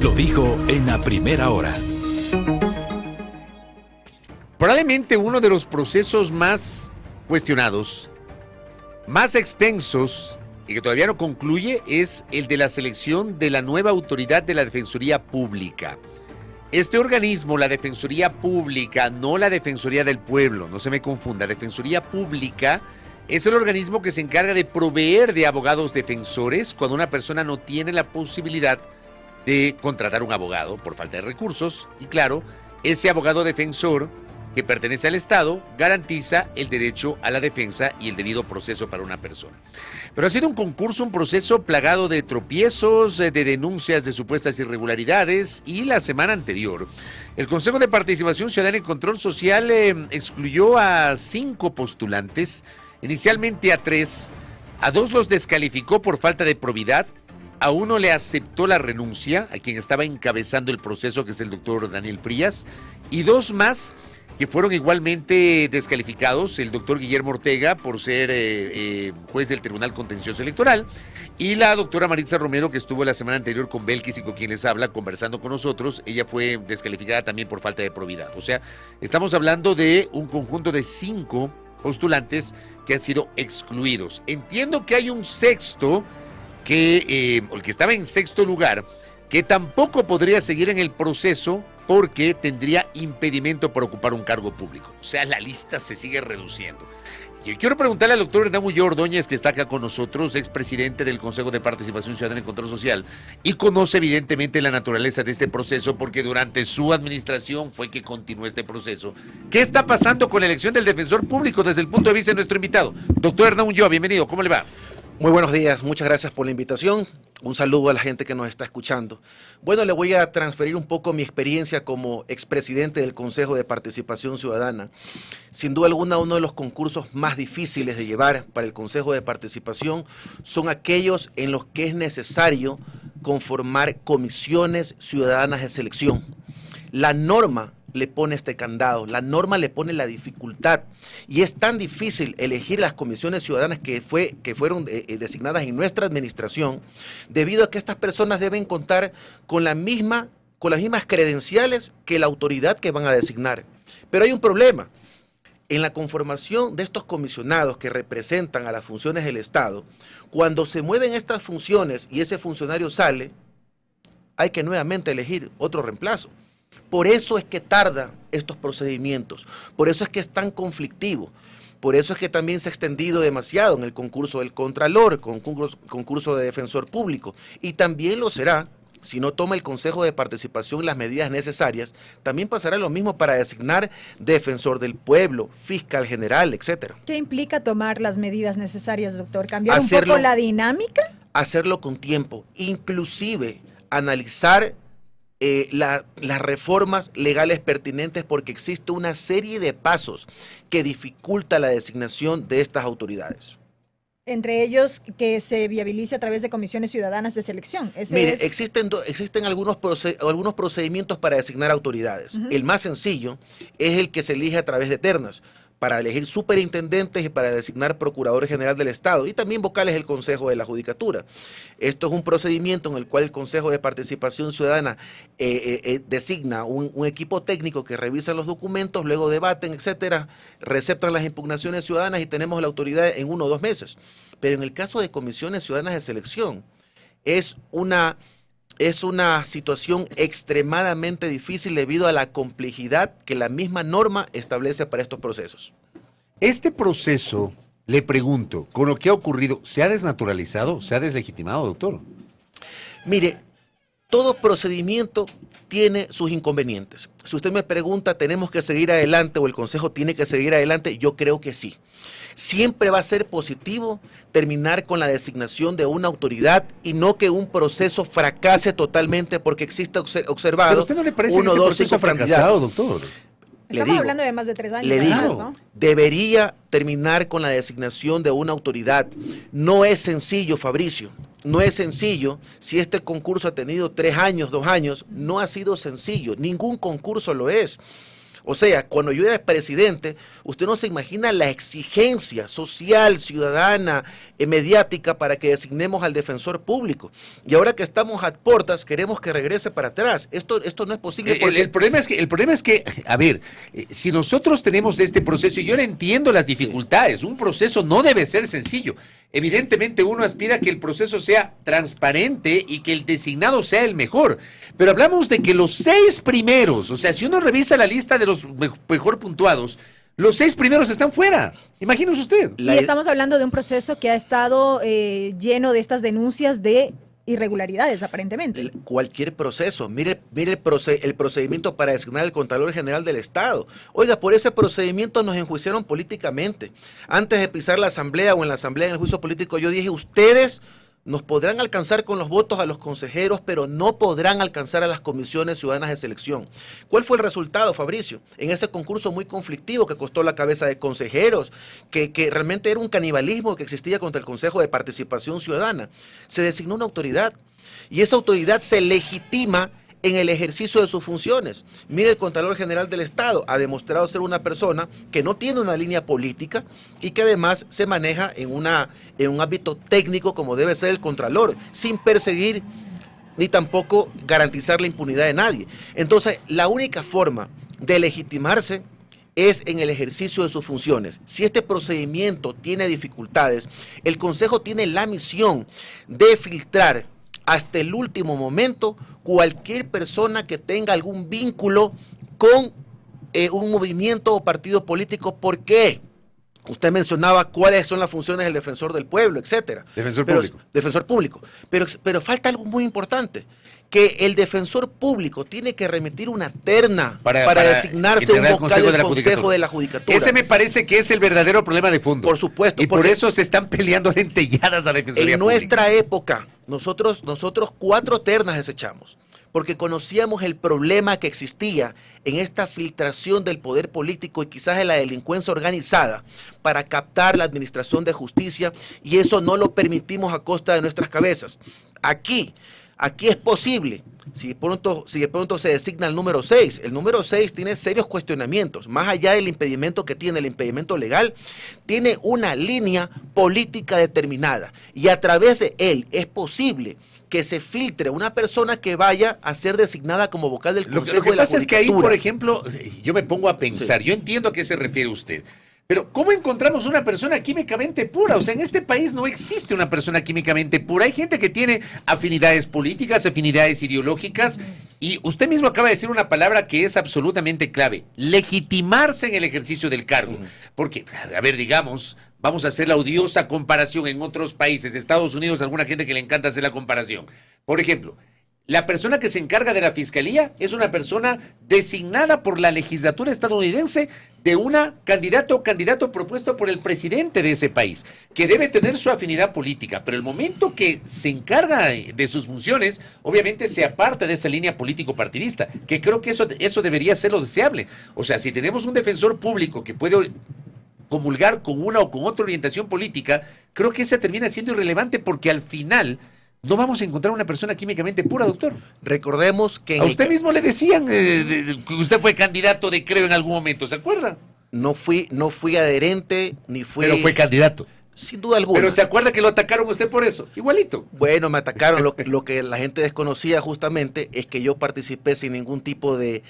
Lo dijo en la primera hora. Probablemente uno de los procesos más cuestionados, más extensos y que todavía no concluye es el de la selección de la nueva autoridad de la Defensoría Pública. Este organismo, la Defensoría Pública, no la Defensoría del Pueblo, no se me confunda, Defensoría Pública es el organismo que se encarga de proveer de abogados defensores cuando una persona no tiene la posibilidad de contratar un abogado por falta de recursos. Y claro, ese abogado defensor que pertenece al Estado garantiza el derecho a la defensa y el debido proceso para una persona. Pero ha sido un concurso, un proceso plagado de tropiezos, de denuncias de supuestas irregularidades, y la semana anterior el Consejo de Participación Ciudadana y Control Social excluyó a 5 postulantes, inicialmente a 3, a 2 los descalificó por falta de probidad, a 1 le aceptó la renuncia, a quien estaba encabezando el proceso, que es el doctor Daniel Frías, y 2 más que fueron igualmente descalificados, el doctor Guillermo Ortega por ser juez del Tribunal Contencioso Electoral, y la doctora Maritza Romero, que estuvo la semana anterior con Belkis y con quien les habla conversando con nosotros. Ella fue descalificada también por falta de probidad. O sea, estamos hablando de un conjunto de 5 postulantes que han sido excluidos. Entiendo que hay un sexto el que estaba en sexto lugar, que tampoco podría seguir en el proceso porque tendría impedimento para ocupar un cargo público. O sea, la lista se sigue reduciendo. Yo quiero preguntarle al doctor Hernán Ulloa Ordóñez, que está acá con nosotros, expresidente del Consejo de Participación Ciudadana y Control Social, y conoce evidentemente la naturaleza de este proceso, porque durante su administración fue que continuó este proceso. ¿Qué está pasando con la elección del defensor público desde el punto de vista de nuestro invitado? Doctor Hernán Ulloa, bienvenido, ¿cómo le va? Muy buenos días, muchas gracias por la invitación. Un saludo a la gente que nos está escuchando. Bueno, le voy a transferir un poco mi experiencia como expresidente del Consejo de Participación Ciudadana. Sin duda alguna, uno de los concursos más difíciles de llevar para el Consejo de Participación son aquellos en los que es necesario conformar comisiones ciudadanas de selección. La norma le pone este candado, la norma le pone la dificultad, y es tan difícil elegir las comisiones ciudadanas que fueron designadas en nuestra administración, debido a que estas personas deben contar con las mismas credenciales que la autoridad que van a designar. Pero hay un problema. En la conformación de estos comisionados que representan a las funciones del Estado, cuando se mueven estas funciones y ese funcionario sale, hay que nuevamente elegir otro reemplazo. Por eso es que tarda estos procedimientos, por eso es que es tan conflictivo, por eso es que también se ha extendido demasiado en el concurso del Contralor, concurso de Defensor Público, y también lo será si no toma el Consejo de Participación las medidas necesarias. También pasará lo mismo para designar Defensor del Pueblo, Fiscal General, etcétera. ¿Qué implica tomar las medidas necesarias, doctor? ¿Cambiar un poco la dinámica? Hacerlo con tiempo, inclusive analizar las reformas legales pertinentes, porque existe una serie de pasos que dificulta la designación de estas autoridades. Entre ellos, que se viabilice a través de comisiones ciudadanas de selección. Mire, existen algunos procedimientos para designar autoridades. El más sencillo es el que se elige a través de ternas, para elegir superintendentes y para designar procurador general del Estado, y también vocales del Consejo de la Judicatura. Esto es un procedimiento en el cual el Consejo de Participación Ciudadana designa un equipo técnico que revisa los documentos, luego debaten, etcétera, receptan las impugnaciones ciudadanas y tenemos la autoridad en 1 o 2 meses. Pero en el caso de comisiones ciudadanas de selección, es una situación extremadamente difícil debido a la complejidad que la misma norma establece para estos procesos. Este proceso, le pregunto, con lo que ha ocurrido, ¿se ha desnaturalizado, se ha deslegitimado, doctor? Mire, todo procedimiento tiene sus inconvenientes. Si usted me pregunta, ¿tenemos que seguir adelante o el Consejo tiene que seguir adelante? Yo creo que sí. Siempre va a ser positivo terminar con la designación de una autoridad y no que un proceso fracase totalmente porque existe observado. ¿Pero a usted no le parece que este proceso ha fracasado, doctor? Estamos hablando de más de 3 años. Le digo, ¿no? Debería terminar con la designación de una autoridad. No es sencillo, Fabricio. No es sencillo. Si este concurso ha tenido 3 años, 2 años, no ha sido sencillo. Ningún concurso lo es. O sea, cuando yo era presidente, usted no se imagina la exigencia social, ciudadana, mediática para que designemos al defensor público. Y ahora que estamos a puertas, queremos que regrese para atrás. Esto no es posible. Porque... El problema es que, a ver, si nosotros tenemos este proceso, y yo le entiendo las dificultades, un proceso no debe ser sencillo. Evidentemente uno aspira a que el proceso sea transparente y que el designado sea el mejor. Pero hablamos de que los 6 primeros, o sea, si uno revisa la lista de los mejor puntuados, los 6 primeros están fuera. Imagínese usted. Y estamos hablando de un proceso que ha estado lleno de estas denuncias de irregularidades, aparentemente. Cualquier proceso. Mire el procedimiento para designar el Contralor General del Estado. Oiga, por ese procedimiento nos enjuiciaron políticamente. Antes de pisar la asamblea o en la asamblea en el juicio político, yo dije, ustedes nos podrán alcanzar con los votos a los consejeros, pero no podrán alcanzar a las comisiones ciudadanas de selección. ¿Cuál fue el resultado, Fabricio? En ese concurso muy conflictivo que costó la cabeza de consejeros, que realmente era un canibalismo que existía contra el Consejo de Participación Ciudadana, se designó una autoridad y esa autoridad se legitima en el ejercicio de sus funciones. Mire, el Contralor General del Estado ha demostrado ser una persona que no tiene una línea política y que además se maneja en un ámbito técnico como debe ser el Contralor, sin perseguir ni tampoco garantizar la impunidad de nadie. Entonces, la única forma de legitimarse es en el ejercicio de sus funciones. Si este procedimiento tiene dificultades, el Consejo tiene la misión de filtrar hasta el último momento cualquier persona que tenga algún vínculo con un movimiento o partido político. ¿Por qué? Usted mencionaba cuáles son las funciones del defensor del pueblo, etcétera. Defensor público. Pero falta algo muy importante, que el defensor público tiene que remitir una terna para designarse un vocal del Consejo de la Judicatura. Ese me parece que es el verdadero problema de fondo. Por supuesto. Y por eso se están peleando lentelladas a la Defensoría Pública. En nuestra época, nosotros 4 ternas desechamos, porque conocíamos el problema que existía en esta filtración del poder político y quizás de la delincuencia organizada para captar la administración de justicia, y eso no lo permitimos a costa de nuestras cabezas. Aquí es posible, si de pronto se designa el número 6, el número 6 tiene serios cuestionamientos, más allá del impedimento que tiene, el impedimento legal, tiene una línea política determinada, y a través de él es posible que se filtre una persona que vaya a ser designada como vocal del Consejo de la Judicatura. Lo que pasa es que ahí, por ejemplo, yo me pongo a pensar, yo entiendo a qué se refiere usted, pero ¿cómo encontramos una persona químicamente pura? O sea, en este país no existe una persona químicamente pura. Hay gente que tiene afinidades políticas, afinidades ideológicas, y usted mismo acaba de decir una palabra que es absolutamente clave: legitimarse en el ejercicio del cargo. Porque, a ver, digamos, vamos a hacer la odiosa comparación en otros países, Estados Unidos, alguna gente que le encanta hacer la comparación. Por ejemplo, la persona que se encarga de la fiscalía es una persona designada por la legislatura estadounidense de una candidato o candidato propuesto por el presidente de ese país, que debe tener su afinidad política, pero el momento que se encarga de sus funciones, obviamente se aparta de esa línea político-partidista, que creo que eso debería ser lo deseable. O sea, si tenemos un defensor público que puede comulgar con una o con otra orientación política, creo que esa termina siendo irrelevante, porque al final no vamos a encontrar una persona químicamente pura, doctor. Recordemos que... A usted mismo le decían que usted fue candidato de Creo en algún momento, ¿se acuerda? No fui adherente, ni fui... Pero fue candidato. Sin duda alguna. Pero ¿se acuerda que lo atacaron a usted por eso? Igualito. Bueno, me atacaron. Lo que la gente desconocía justamente es que yo participé sin ningún tipo de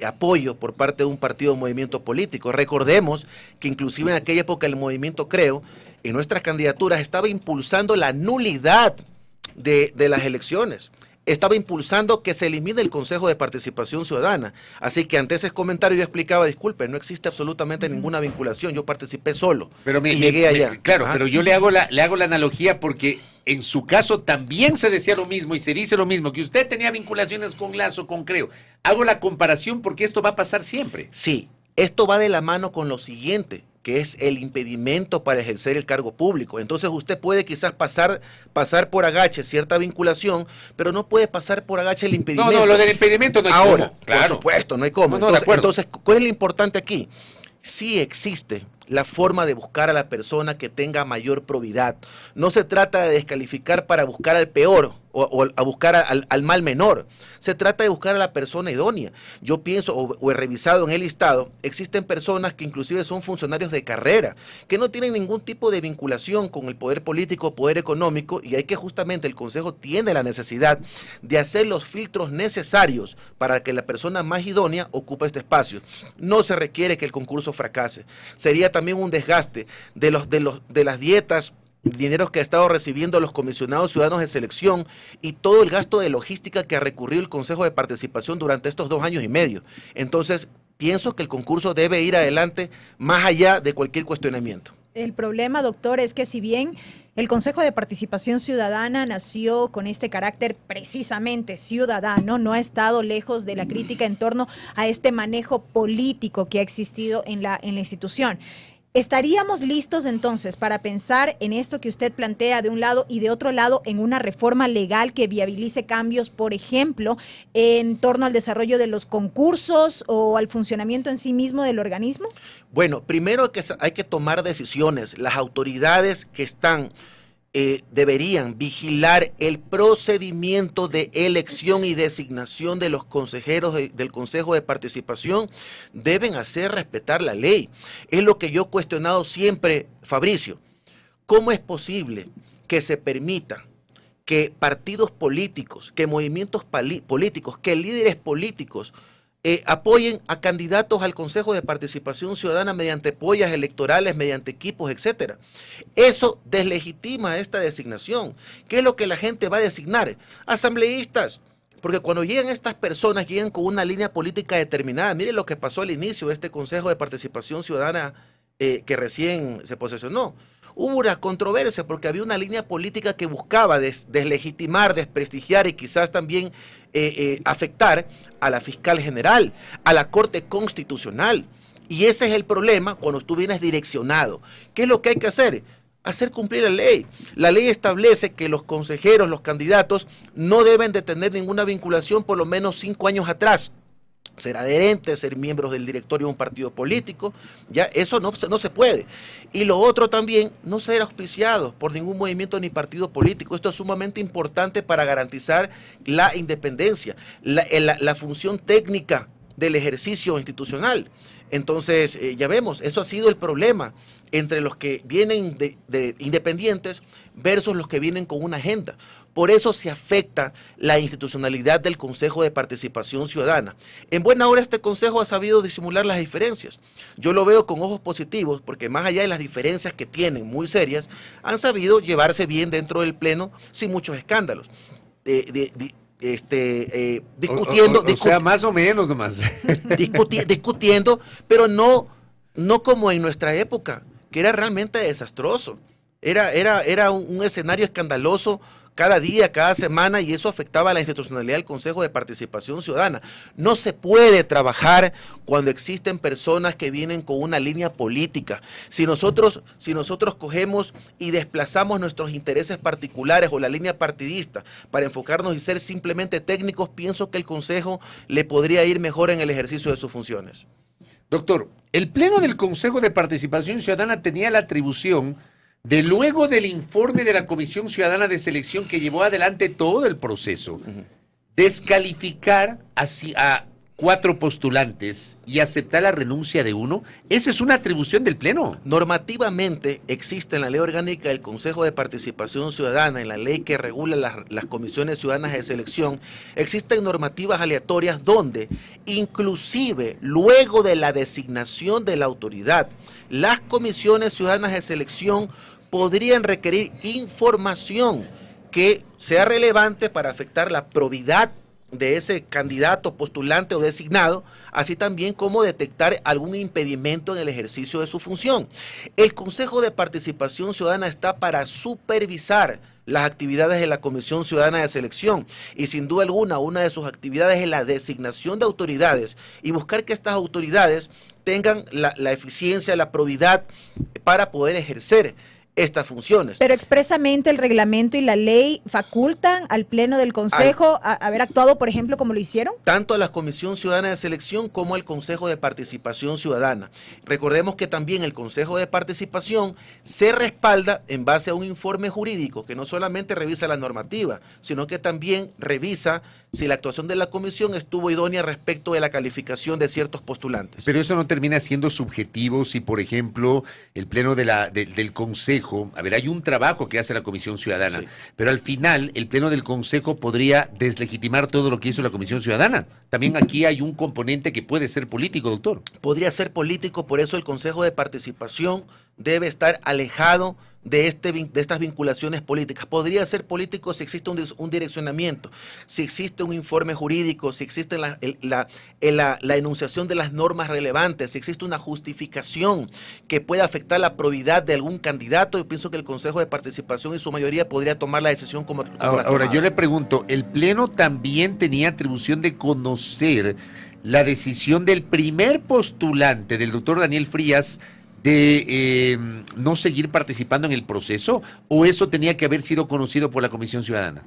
apoyo por parte de un partido o movimiento político. Recordemos que inclusive en aquella época el movimiento Creo, en nuestras candidaturas, estaba impulsando la nulidad de las elecciones. Estaba impulsando que se elimine el Consejo de Participación Ciudadana. Así que ante ese comentario yo explicaba, disculpe, no existe absolutamente ninguna vinculación, yo participé solo y llegué allá. Claro, pero yo le hago la analogía porque en su caso también se decía lo mismo y se dice lo mismo, que usted tenía vinculaciones con Lazo, con Creo. Hago la comparación porque esto va a pasar siempre. Sí, esto va de la mano con lo siguiente, que es el impedimento para ejercer el cargo público. Entonces usted puede quizás pasar por agache cierta vinculación, pero no puede pasar por agache el impedimento. No, lo del impedimento no hay ahora, cómo. Claro. Por supuesto, no hay cómo. No, entonces, ¿cuál es lo importante aquí? Sí existe la forma de buscar a la persona que tenga mayor probidad. No se trata de descalificar para buscar al peor o a buscar al mal menor. Se trata de buscar a la persona idónea. Yo pienso, o he revisado en el listado, existen personas que inclusive son funcionarios de carrera, que no tienen ningún tipo de vinculación con el poder político o poder económico, y hay que justamente el Consejo tiene la necesidad de hacer los filtros necesarios para que la persona más idónea ocupe este espacio. No se requiere que el concurso fracase. Sería también un desgaste de las dietas, dineros que ha estado recibiendo los comisionados ciudadanos de selección y todo el gasto de logística que ha recurrido el Consejo de Participación durante estos 2 años y medio. Entonces, pienso que el concurso debe ir adelante más allá de cualquier cuestionamiento. El problema, doctor, es que si bien el Consejo de Participación Ciudadana nació con este carácter precisamente ciudadano, no ha estado lejos de la crítica en torno a este manejo político que ha existido en la institución. ¿Estaríamos listos entonces para pensar en esto que usted plantea de un lado y de otro lado en una reforma legal que viabilice cambios, por ejemplo, en torno al desarrollo de los concursos o al funcionamiento en sí mismo del organismo? Bueno, primero que hay que tomar decisiones. Las autoridades que están deberían vigilar el procedimiento de elección y designación de los consejeros del Consejo de Participación, deben hacer respetar la ley. Es lo que yo he cuestionado siempre, Fabricio. ¿Cómo es posible que se permita que partidos políticos, que movimientos políticos, que líderes políticos apoyen a candidatos al Consejo de Participación Ciudadana mediante pollas electorales, mediante equipos, etcétera? Eso deslegitima esta designación. ¿Qué es lo que la gente va a designar? Asambleístas. Porque cuando llegan estas personas, llegan con una línea política determinada. Miren lo que pasó al inicio de este Consejo de Participación Ciudadana que recién se posesionó. Hubo una controversia porque había una línea política que buscaba deslegitimar, desprestigiar y quizás también afectar a la fiscal general, a la Corte Constitucional. Y ese es el problema cuando tú vienes direccionado. ¿Qué es lo que hay que hacer? Hacer cumplir la ley. La ley establece que los consejeros, los candidatos, no deben de tener ninguna vinculación por lo menos 5 años atrás. Ser adherentes, ser miembros del directorio de un partido político, ya eso no se puede. Y lo otro también, no ser auspiciados por ningún movimiento ni partido político. Esto es sumamente importante para garantizar la independencia, la función técnica del ejercicio institucional. Entonces, ya vemos, eso ha sido el problema entre los que vienen de independientes versus los que vienen con una agenda. Por eso se afecta la institucionalidad del Consejo de Participación Ciudadana. En buena hora este Consejo ha sabido disimular las diferencias. Yo lo veo con ojos positivos porque más allá de las diferencias que tienen muy serias, han sabido llevarse bien dentro del Pleno sin muchos escándalos. Discutiendo. O sea, más o menos nomás. Discutiendo, pero no como en nuestra época, que era realmente desastroso. Era un escenario escandaloso cada día, cada semana, y eso afectaba a la institucionalidad del Consejo de Participación Ciudadana. No se puede trabajar cuando existen personas que vienen con una línea política. Si nosotros cogemos y desplazamos nuestros intereses particulares o la línea partidista para enfocarnos y ser simplemente técnicos, pienso que el Consejo le podría ir mejor en el ejercicio de sus funciones. Doctor, el Pleno del Consejo de Participación Ciudadana tenía la atribución de, luego del informe de la Comisión Ciudadana de Selección que llevó adelante todo el proceso, descalificar a 4 postulantes y aceptar la renuncia de uno. Esa es una atribución del Pleno. Normativamente existe en la Ley Orgánica del Consejo de Participación Ciudadana, en la ley que regula las comisiones ciudadanas de selección, existen normativas aleatorias donde, inclusive luego de la designación de la autoridad, las comisiones ciudadanas de selección podrían requerir información que sea relevante para afectar la probidad de ese candidato, postulante o designado, así también como detectar algún impedimento en el ejercicio de su función. El Consejo de Participación Ciudadana está para supervisar las actividades de la Comisión Ciudadana de Selección y sin duda alguna una de sus actividades es la designación de autoridades y buscar que estas autoridades tengan la eficiencia, la probidad para poder ejercer estas funciones. Pero expresamente el reglamento y la ley facultan al Pleno del Consejo a haber actuado, por ejemplo, como lo hicieron. Tanto a la Comisión Ciudadana de Selección como al Consejo de Participación Ciudadana. Recordemos que también el Consejo de Participación se respalda en base a un informe jurídico que no solamente revisa la normativa, sino que también revisa si la actuación de la comisión estuvo idónea respecto de la calificación de ciertos postulantes. Pero eso no termina siendo subjetivo si, por ejemplo, el Pleno del Consejo, a ver, hay un trabajo que hace la Comisión Ciudadana, Sí. pero al final el Pleno del Consejo podría deslegitimar todo lo que hizo la Comisión Ciudadana. También aquí hay un componente que puede ser político, doctor. Podría ser político, por eso el Consejo de Participación debe estar alejado de estas vinculaciones políticas. Podría ser político si existe un direccionamiento, si existe un informe jurídico, si existe la enunciación de las normas relevantes, si existe una justificación que pueda afectar la probidad de algún candidato. Yo pienso que el Consejo de Participación en su mayoría podría tomar la decisión como la Ahora, tomada. yo le pregunto, ¿el Pleno también tenía atribución de conocer la decisión del primer postulante, del doctor Daniel Frías, de no seguir participando en el proceso? ¿O eso tenía que haber sido conocido por la Comisión Ciudadana?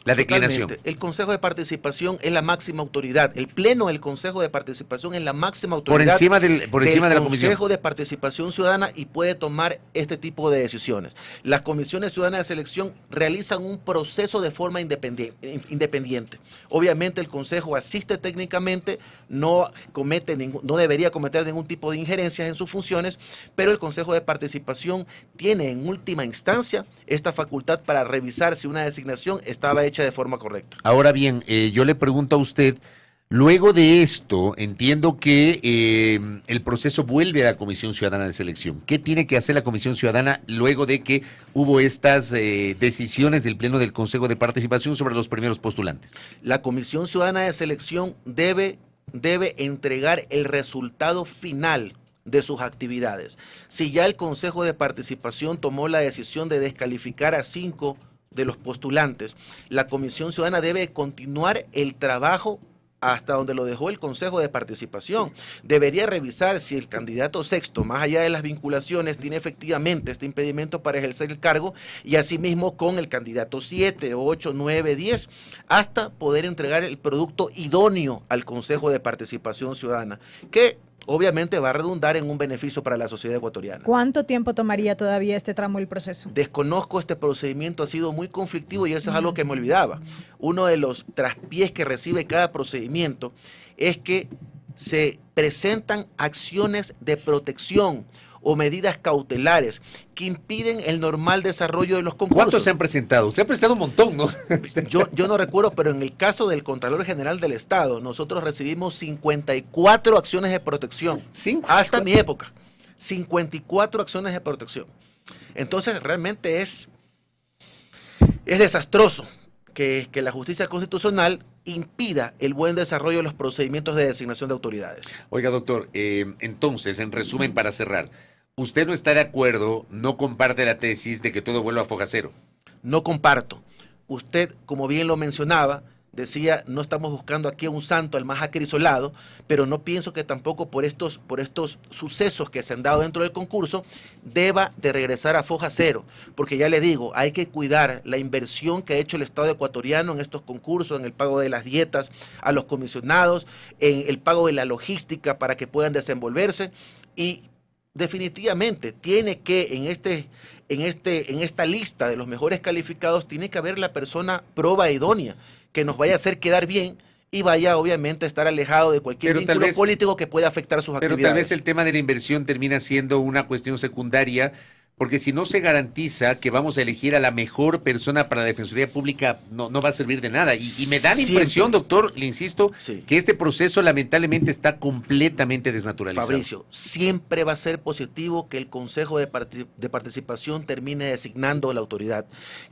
La declinación. Totalmente. El Consejo de Participación es la máxima autoridad. El Pleno del Consejo de Participación es la máxima autoridad Por encima de la Comisión. Consejo de Participación Ciudadana y puede tomar este tipo de decisiones. Las comisiones ciudadanas de selección realizan un proceso de forma independiente. Obviamente el Consejo asiste técnicamente, no debería cometer ningún tipo de injerencias en sus funciones, pero el Consejo de Participación tiene en última instancia esta facultad para revisar si una designación estaba hecha de forma correcta. Ahora bien, yo le pregunto a usted, luego de esto, entiendo que el proceso vuelve a la Comisión Ciudadana de Selección. ¿Qué tiene que hacer la Comisión Ciudadana luego de que hubo estas decisiones del Pleno del Consejo de Participación sobre los primeros postulantes? La Comisión Ciudadana de Selección debe entregar el resultado final de sus actividades. Si ya el Consejo de Participación tomó la decisión de descalificar a 5 de los postulantes, la Comisión Ciudadana debe continuar el trabajo hasta donde lo dejó el Consejo de Participación. Debería revisar si el candidato sexto, más allá de las vinculaciones, tiene efectivamente este impedimento para ejercer el cargo, y asimismo con el candidato 7, 8, 9, 10, hasta poder entregar el producto idóneo al Consejo de Participación Ciudadana, que obviamente va a redundar en un beneficio para la sociedad ecuatoriana. ¿Cuánto tiempo tomaría todavía este tramo del proceso? Desconozco este procedimiento, ha sido muy conflictivo y eso es algo que me olvidaba. Uno de los traspiés que recibe cada procedimiento es que se presentan acciones de protección o medidas cautelares que impiden el normal desarrollo de los concursos. ¿Cuántos se han presentado? Se ha presentado un montón, ¿no? Yo no recuerdo, pero en el caso del Contralor General del Estado, nosotros recibimos 54 acciones de protección. 54. Hasta mi época. 54 acciones de protección. Entonces, realmente es desastroso que la justicia constitucional impida el buen desarrollo de los procedimientos de designación de autoridades. Oiga, doctor, entonces, en resumen, para cerrar, ¿usted no está de acuerdo, no comparte la tesis de que todo vuelva a foja cero? No comparto. Usted, como bien lo mencionaba, decía, no estamos buscando aquí a un santo, al más acrisolado, pero no pienso que tampoco por estos sucesos que se han dado dentro del concurso deba de regresar a foja cero, porque ya le digo, hay que cuidar la inversión que ha hecho el Estado ecuatoriano en estos concursos, en el pago de las dietas a los comisionados, en el pago de la logística para que puedan desenvolverse, y definitivamente tiene que en esta lista de los mejores calificados tiene que haber la persona proba idónea que nos vaya a hacer quedar bien y vaya obviamente a estar alejado de cualquier vínculo político que pueda afectar sus actividades. Pero tal vez el tema de la inversión termina siendo una cuestión secundaria, porque si no se garantiza que vamos a elegir a la mejor persona para la Defensoría Pública, no va a servir de nada. Y me da la impresión, doctor, le insisto, sí, que este proceso lamentablemente está completamente desnaturalizado. Fabricio, siempre va a ser positivo que el Consejo de Participación termine designando la autoridad.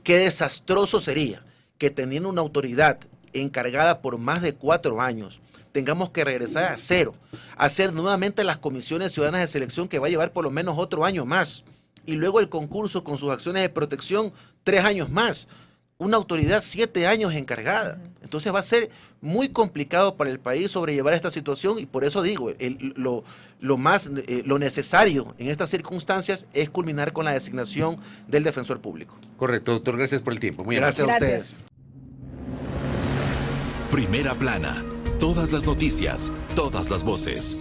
Qué desastroso sería que teniendo una autoridad encargada por más de 4 años, tengamos que regresar a cero, hacer nuevamente las comisiones ciudadanas de selección que va a llevar por lo menos otro año más, y luego el concurso con sus acciones de protección 3 años más. una autoridad 7 años encargada. Entonces va a ser muy complicado para el país sobrellevar esta situación, y por eso digo, lo necesario en estas circunstancias es culminar con la designación del defensor público. Correcto, doctor. Gracias por el tiempo. Muy Gracias amable. a Gracias. ustedes. Primera plana. Todas las noticias, todas las voces.